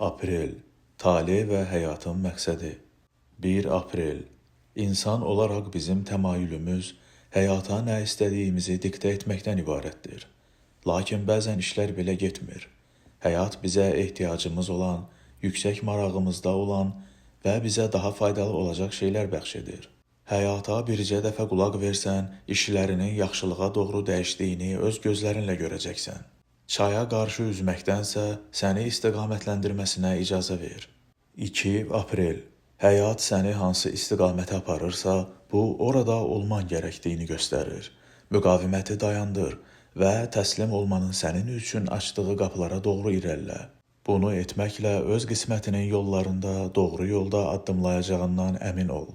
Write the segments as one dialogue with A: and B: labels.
A: Aprel, tale və həyatın məqsədi. 1 aprel, insan olaraq bizim təmayülümüz həyata nə istədiyimizi diktə etməkdən ibarətdir. Lakin bəzən işlər belə getmir. Həyat bizə ehtiyacımız olan, yüksək marağımızda olan və bizə daha faydalı olacaq şeylər bəxş edir. Həyata bircə dəfə qulaq versən, işlərinin yaxşılığa doğru dəyişdiyini öz gözlərinlə görəcəksən. Çaya qarşı üzməkdənsə səni istiqamətləndirməsinə icazə ver. 2 aprel, həyat səni hansı istiqamətə aparırsa, bu orada olman gərəkdiyini göstərir. Müqaviməti dayandır və təslim olmanın sənin üçün açdığı qapılara doğru irələ. Bunu etməklə öz qismətinin yollarında doğru yolda addımlayacağından əmin ol.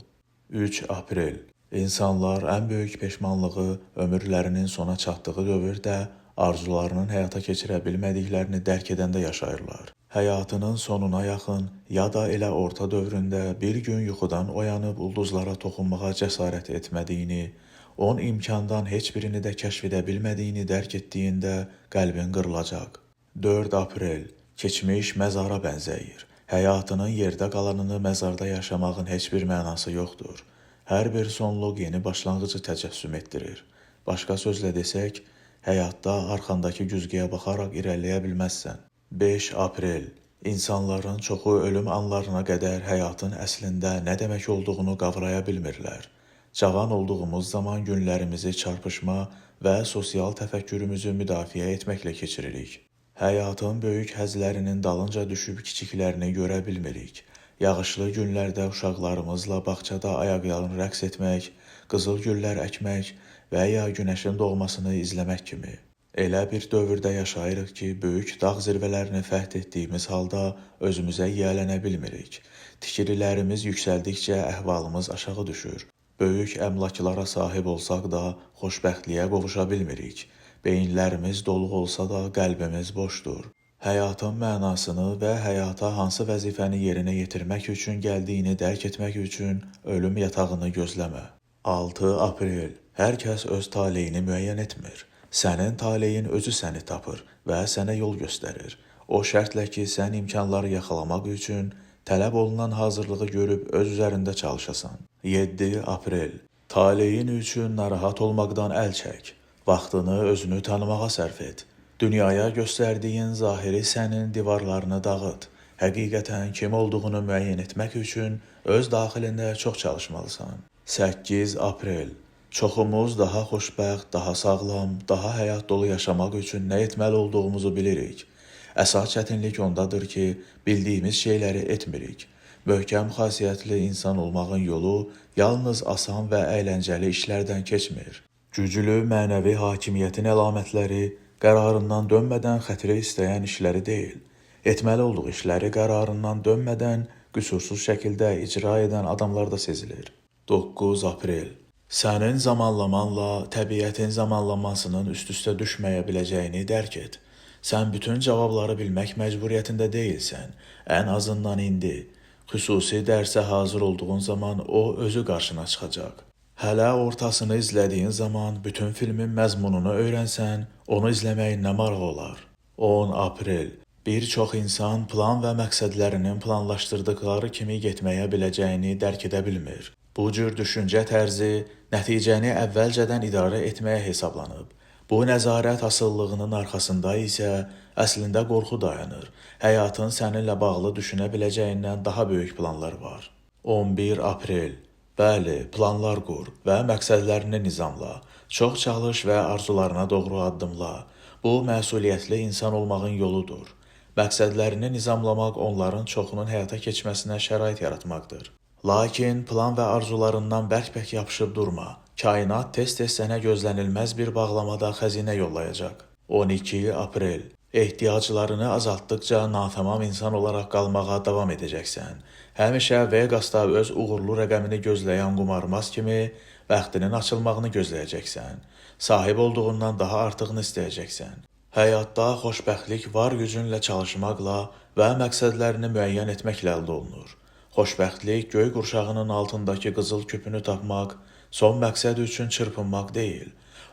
A: 3 aprel, insanlar ən böyük peşmanlığı ömürlərinin sona çatdığı dövrdə arzularının həyata keçirə bilmədiklərini dərk edəndə yaşayırlar. Həyatının sonuna yaxın ya da elə orta dövründə bir gün yuxudan oyanıb ulduzlara toxunmağa cəsarət etmədiyini, 10 imkandan heç birini də kəşf edə bilmədiyini dərk etdiyində qəlbin qırılacaq. 4 aprel, keçmiş məzara bənzəyir. Həyatının yerdə qalanını məzarda yaşamağın heç bir mənası yoxdur. Hər bir sonluq yeni başlanğıcı təcəssüm etdirir. Başqa sözlə desək, həyatda arxandakı güzgüyə baxaraq irəliləyə bilməzsən. 5 aprel, insanların çoxu ölüm anlarına qədər həyatın əslində nə demək olduğunu qavraya bilmirlər. Cavan olduğumuz zaman günlərimizi çarpışma və sosial təfəkkürümüzü müdafiə etməklə keçiririk. Həyatın böyük həzlərinin dalınca düşüb kiçiklərini görə bilmirik. Yağışlı günlərdə uşaqlarımızla bağçada ayaqyalın rəqs etmək, qızıl güllər əkmək və ya günəşin doğmasını izləmək kimi. Elə bir dövrdə yaşayırıq ki, böyük dağ zirvələrini fəth etdiyimiz halda özümüzə yiyələnə bilmirik. Tikililərimiz yüksəldikcə əhvalımız aşağı düşür. Böyük əmlaklara sahib olsaq da xoşbəxtliyə qovuşa bilmirik. Beyinlərimiz dolu olsa da qəlbimiz boşdur. Həyatın mənasını və həyata hansı vəzifəni yerinə yetirmək üçün gəldiyini dərk etmək üçün ölüm yatağını gözləmə. 6 aprel, hər kəs öz taleyini müəyyən etmir. Sənin taleyin özü səni tapır və sənə yol göstərir. O şərtlə ki, sən imkanları yaxalamaq üçün tələb olunan hazırlığı görüb öz üzərində çalışasan. 7 aprel, taleyin üçün narahat olmaqdan əl çək. Vaxtını özünü tanımağa sərf et. Dünyaya göstərdiyin zahiri sənin divarlarını dağıt. Həqiqətən kim olduğunu müəyyən etmək üçün öz daxilində çox çalışmalısan. 8 aprel, çoxumuz daha xoşbəxt, daha sağlam, daha həyat dolu yaşamaq üçün nə etməli olduğumuzu bilirik. Əsas çətinlik ondadır ki, bildiyimiz şeyləri etmirik. Möhkəm xasiyyətli insan olmağın yolu yalnız asan və əyləncəli işlərdən keçmir. Güclü mənəvi hakimiyyətin əlamətləri qərarından dönmədən xətri istəyən işləri deyil. Etməli olduğu işləri qərarından dönmədən qüsursuz şəkildə icra edən adamlarda sezilir. 9 aprel, sənin zamanlamanla təbiətin zamanlamasının üst-üstə düşməyə biləcəyini dərk et. Sən bütün cavabları bilmək məcburiyyətində deyilsən, ən azından indi. Xüsusi dərsə hazır olduğun zaman o özü qarşına çıxacaq. Hələ ortasını izlədiyin zaman bütün filmin məzmununu öyrənsən, onu izləməyin nə maraq olar. 10 aprel, bir çox insan plan və məqsədlərinin planlaşdırdıqları kimi getməyə biləcəyini dərk edə bilmir. Bu cür düşüncə tərzi nəticəni əvvəlcədən idarə etməyə hesablanıb. Bu nəzarət asıllığının arxasında isə əslində qorxu dayanır. Həyatın səninlə bağlı düşünə biləcəyindən daha böyük planlar var. 11 aprel, bəli, planlar qur və məqsədlərini nizamla. Çox çalış və arzularına doğru addımla. Bu, məsuliyyətli insan olmağın yoludur. Məqsədlərini nizamlamaq onların çoxunun həyata keçməsinə şərait yaratmaqdır. Lakin plan və arzularından bərk-bərk yapışıb durma. Kainat tez-tez sənə gözlənilməz bir bağlamada xəzinə yollayacaq. 12 aprel, ehtiyaclarını azaltdıqca natamam insan olaraq qalmağa davam edəcəksən. Həmişə Vegasda öz uğurlu rəqəmini gözləyən qumarmaz kimi bəxtinin açılmağını gözləyəcəksən. Sahib olduğundan daha artığını istəyəcəksən. Həyatda xoşbəxtlik var gücünlə çalışmaqla və məqsədlərini müəyyən etməklə əldə olunur. Xoşbəxtlik göy qurşağının altındakı qızıl küpünü tapmaq, son məqsəd üçün çırpınmaq deyil.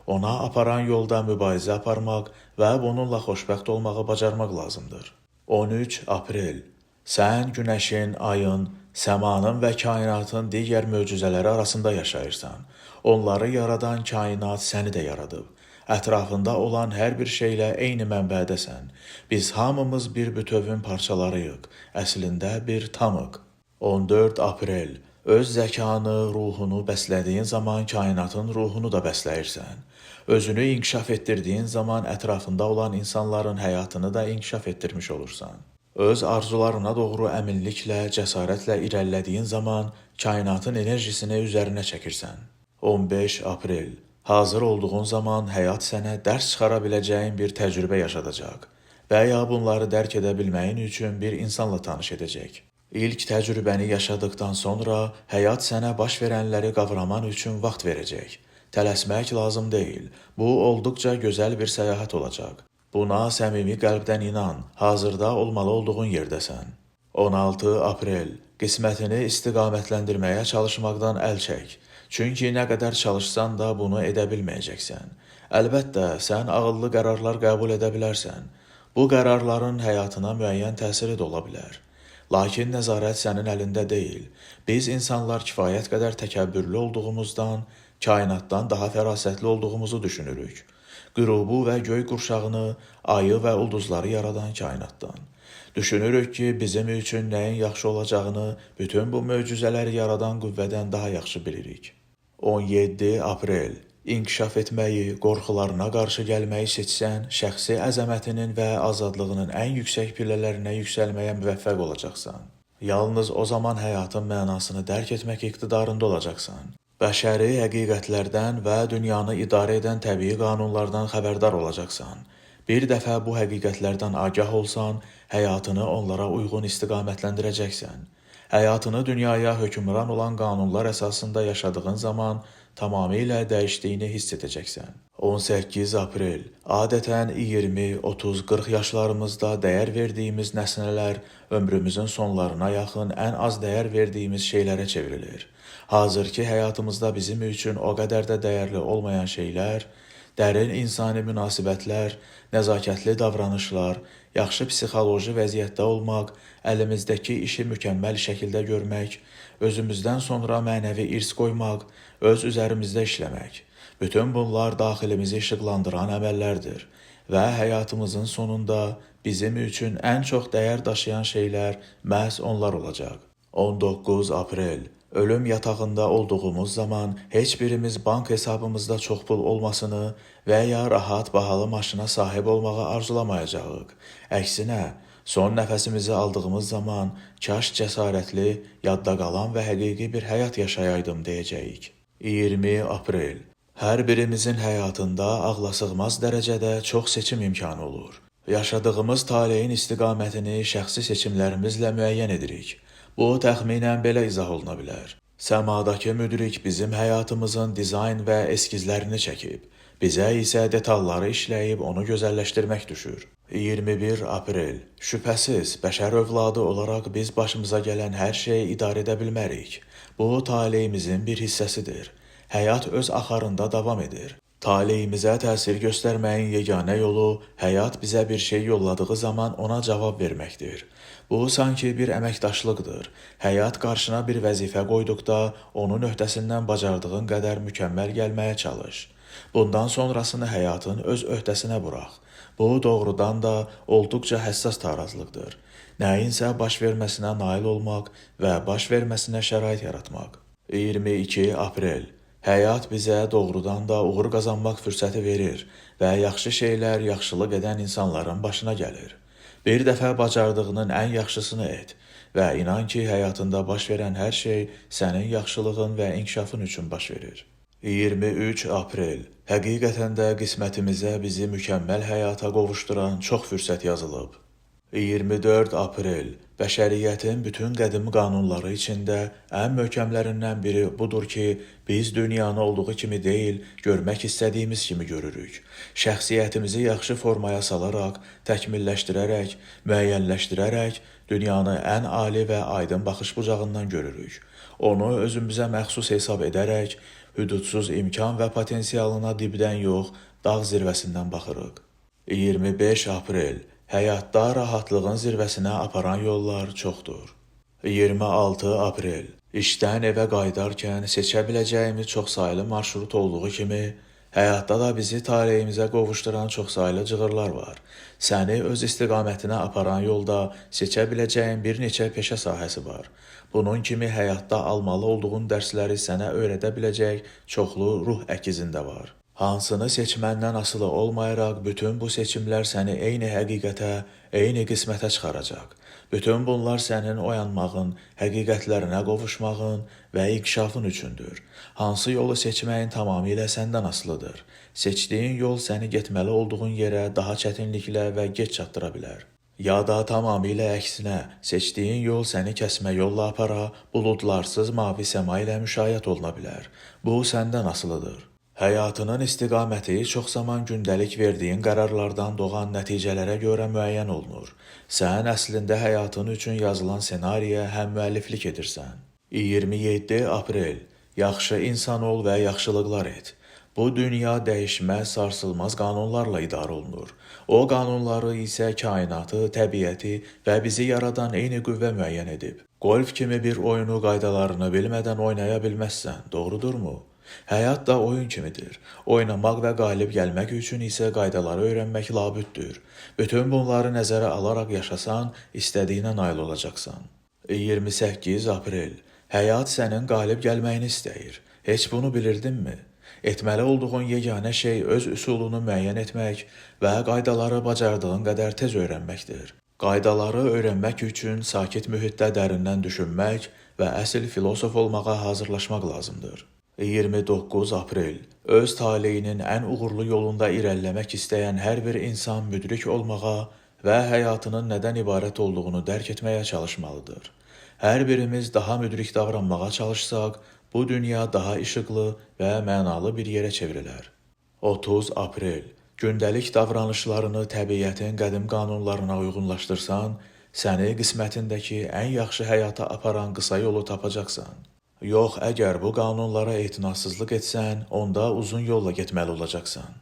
A: Ona aparan yolda mübarizə aparmaq və bununla xoşbəxt olmağı bacarmaq lazımdır. 13 aprel, Sən günəşin, ayın, səmanın və kainatın digər möcüzələri arasında yaşayırsan. Onları yaradan kainat səni də yaradıb. Ətrafında olan hər bir şeylə eyni mənbədəsən. Biz hamımız bir bütövün parçalarıyıq. Əslində bir tamıq. 14 aprel. Öz zəkanı, ruhunu bəslədiyin zaman kainatın ruhunu da bəsləyirsən. Özünü inkişaf etdirdiyin zaman ətrafında olan insanların həyatını da inkişaf etdirmiş olursan. Öz arzularına doğru əminliklə, cəsarətlə irəlilədiyin zaman kainatın enerjisini üzərinə çəkirsən. 15 aprel. Hazır olduğun zaman həyat sənə dərs çıxara biləcəyin bir təcrübə yaşadacaq və ya bunları dərk edə bilməyin üçün bir insanla tanış edəcək. İlk təcrübəni yaşadıktan sonra həyat sənə baş verənləri qavraman üçün vaxt verəcək. Tələsmək lazım deyil. Bu olduqca gözəl bir səyahət olacaq. Buna səmimi qəlbdən inan, hazırda olmalı olduğun yerdəsən. 16 aprel. Qismətini istiqamətləndirməyə çalışmaqdan əl çək. Çünki nə qədər çalışsan da bunu edə bilməyəcəksən. Əlbəttə, sən ağıllı qərarlar qəbul edə bilərsən. Bu qərarların həyatına müəyyən təsiri də ola bilər. Lakin nəzarət sənin əlində deyil. Biz insanlar kifayət qədər təkəbbürlü olduğumuzdan, kainatdan daha fərasətli olduğumuzu düşünürük. Qürubu və göy qurşağını, ayı və ulduzları yaradan kainatdan. Düşünürük ki, bizim üçün nəyin yaxşı olacağını bütün bu möcüzələri yaradan qüvvədən daha yaxşı bilirik. 17 aprel. İnkişaf etməyi, qorxularına qarşı gəlməyi seçsən, şəxsi əzəmətinin və azadlığının ən yüksək pillələrinə yüksəlməyə müvəffəq olacaqsan. Yalnız o zaman həyatın mənasını dərk etmək iqtidarında olacaqsan. Bəşəri həqiqətlərdən və dünyanı idarə edən təbii qanunlardan xəbərdar olacaqsan. Bir dəfə bu həqiqətlərdən agah olsan, həyatını onlara uyğun istiqamətləndirəcəksən. Həyatını dünyaya hökmran olan qanunlar əsasında yaşadığın zaman tamamilə dəyişdiyini hiss edəcəksən. 18 aprel. Adətən 20, 30, 40 yaşlarımızda dəyər verdiyimiz nəsnələr ömrümüzün sonlarına yaxın ən az dəyər verdiyimiz şeylərə çevrilir. Hazırki həyatımızda bizim üçün o qədər də dəyərli olmayan şeylər, dərin insani münasibətlər, nəzakətli davranışlar, yaxşı psixoloji vəziyyətdə olmaq, əlimizdəki işi mükəmməl şəkildə görmək, özümüzdən sonra mənəvi irs qoymaq, öz üzərimizdə işləmək. Bütün bunlar daxilimizi işıqlandıran əməllərdir və həyatımızın sonunda bizim üçün ən çox dəyər daşıyan şeylər məhz onlar olacaq. 19 aprel. Ölüm yatağında olduğumuz zaman heç birimiz bank hesabımızda çox pul olmasını və ya rahat, bahalı maşına sahib olmağı arzulamayacağıq. Əksinə, son nəfəsimizi aldığımız zaman kaş cəsarətli, yadda qalan və həqiqi bir həyat yaşayaydım deyəcəyik. 20 aprel. Hər birimizin həyatında ağlasığmaz dərəcədə çox seçim imkanı olur. Yaşadığımız taleyin istiqamətini şəxsi seçimlərimizlə müəyyən edirik. Bu təxminən belə izah oluna bilər. Səmadakı müdrik bizim həyatımızın dizayn və eskizlərini çəkib, bizə isə detalları işləyib onu gözəlləşdirmək düşür. 21 aprel. Şübhəsiz, bəşər övladı olaraq biz başımıza gələn hər şeyi idarə edə bilmərik. Bu taleyimizin bir hissəsidir. Həyat öz axarında davam edir. Taleyimizə təsir göstərməyin yeganə yolu həyat bizə bir şey yolladığı zaman ona cavab verməkdir. Bu sanki bir əməkdaşlıqdır. Həyat qarşına bir vəzifə qoyduqda onun öhdəsindən bacardığın qədər mükəmməl gəlməyə çalış. Bundan sonrasını həyatın öz öhdəsinə burax. Bu doğrudan da olduqca həssas tarazlıqdır. Nəyinsə baş verməsinə nail olmaq və baş verməsinə şərait yaratmaq. 22 aprel. Həyat bizə doğrudan da uğur qazanmaq fürsəti verir və yaxşı şeylər yaxşılıq edən insanların başına gəlir. Bir dəfə bacardığının ən yaxşısını et və inan ki, həyatında baş verən hər şey sənin yaxşılığın və inkişafın üçün baş verir. 23 aprel. Həqiqətən də qismətimizə bizi mükəmməl həyata qovuşduran çox fürsət yazılıb. 24 aprel. Bəşəriyyətin bütün qədim qanunları içində ən möhkəmlərindən biri budur ki, biz dünyanı olduğu kimi deyil, görmək istədiyimiz kimi görürük. Şəxsiyyətimizi yaxşı formaya salaraq, təkmilləşdirərək, müəyyənləşdirərək, dünyanı ən ali və aydın baxış bucağından görürük. Onu özümüzə məxsus hesab edərək, hüdudsuz imkan və potensialına dibdən yox, dağ zirvəsindən baxırıq. 25 aprel. Həyatda rahatlığın zirvəsinə aparan yollar çoxdur. 26 aprel. İşdən evə qayıdarkən seçə biləcəyimiz çoxsaylı marşrut olduğu kimi, həyatda da bizi taleyimizə qovuşduran çoxsaylı cığırlar var. Səni öz istiqamətinə aparan yolda seçə biləcəyin bir neçə peşə sahəsi var. Bunun kimi həyatda almalı olduğun dərsləri sənə öyrədə biləcək çoxlu ruh əkizində var. Hansını seçməndən asılı olmayaraq, bütün bu seçimlər səni eyni həqiqətə, eyni qismətə çıxaracaq. Bütün bunlar sənin oyanmağın, həqiqətlərinə qovuşmağın və inkişafın üçündür. Hansı yolu seçməyin tamamilə səndən asılıdır. Seçdiyin yol səni getməli olduğun yerə daha çətinliklə və gec çatdıra bilər. Ya da tamamilə əksinə, seçdiyin yol səni kəsmə yolla apara, buludlarsız mavi səma ilə müşayiət oluna bilər. Bu səndən asılıdır. Həyatının istiqaməti çox zaman gündəlik verdiyin qərarlardan doğan nəticələrə görə müəyyən olunur. Sən əslində həyatın üçün yazılan senariyə həm müəlliflik edirsən. 27 aprel. Yaxşı insan ol və yaxşılıqlar et. Bu dünya dəyişməz, sarsılmaz qanunlarla idarə olunur. O qanunları isə kainatı, təbiəti və bizi yaradan eyni qüvvə müəyyən edib. Golf kimi bir oyunu qaydalarını bilmədən oynaya bilməzsən, doğrudurmu? Həyat da oyun kimidir. Oynamaq və qalib gəlmək üçün isə qaydaları öyrənmək labüddür. Bütün bunları nəzərə alaraq yaşasan, istədiyinə nail olacaqsan. 28 aprel. Həyat sənin qalib gəlməyini istəyir. Heç bunu bilirdinmi? Etməli olduğun yeganə şey öz üsulunu müəyyən etmək və qaydaları bacardığın qədər tez öyrənməkdir. Qaydaları öyrənmək üçün sakit mühitdə dərindən düşünmək və əsl filosof olmağa hazırlaşmaq lazımdır. 29 aprel. Öz taleyinin ən uğurlu yolunda irəliləmək istəyən hər bir insan müdrik olmağa və həyatının nədən ibarət olduğunu dərk etməyə çalışmalıdır. Hər birimiz daha müdrik davranmağa çalışsaq, bu dünya daha işıqlı və mənalı bir yerə çevrilər. 30 aprel. Gündəlik davranışlarını təbiətin qədim qanunlarına uyğunlaşdırsan, səni qismətindəki ən yaxşı həyata aparan qısa yolu tapacaqsan. Yox, əgər bu qanunlara etinasızlıq etsən, onda uzun yolla getməli olacaqsan.